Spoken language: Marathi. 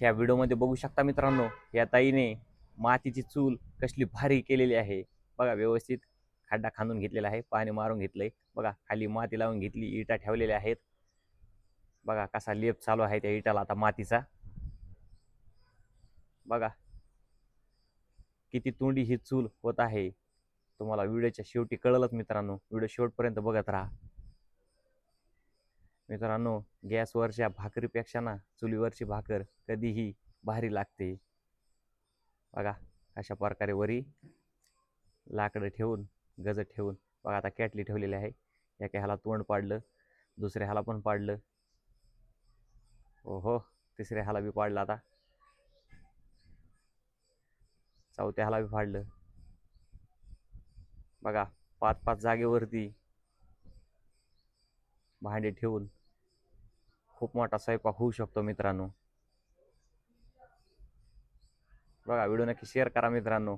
ह्या व्हिडिओमध्ये बघू शकता मित्रांनो, या ताईने मातीची चूल कसली भारी केलेली आहे बघा. व्यवस्थित खड्डा खांदून घेतलेला आहे, पाणी मारून घेतलंय बघा, खाली माती लावून घेतली, इटा ठेवलेल्या आहेत बघा. कसा लेप चालू आहे त्या इटाला आता मातीचा बघा. किती तोंडी ही चूल होत आहे तुम्हाला व्हिडिओच्या शेवटी कळलंच मित्रांनो. व्हिडिओ शेवटपर्यंत बघत राहा मित्रांनो. गॅसवरच्या भाकरीपेक्षा ना चुलीवरची भाकर कधीही भारी लागते बघा. अशा प्रकारे वरी लाकडं ठेवून गज ठेवून बघा. आता कॅटली ठेवलेली आहे, एका ह्याला तोंड पाडलं, दुसऱ्या ह्याला पण पाडलं, ओहो तिसऱ्या ह्याला बी पाडलं, आता चौथ्या ह्याला बी पाडलं बघा. 5-5 जागेवरती भांडे ठेवून खूप मोठा स्वयंपाक होऊ शकतो मित्रांनो बघा. व्हिडिओ नक्की शेअर करा मित्रांनो.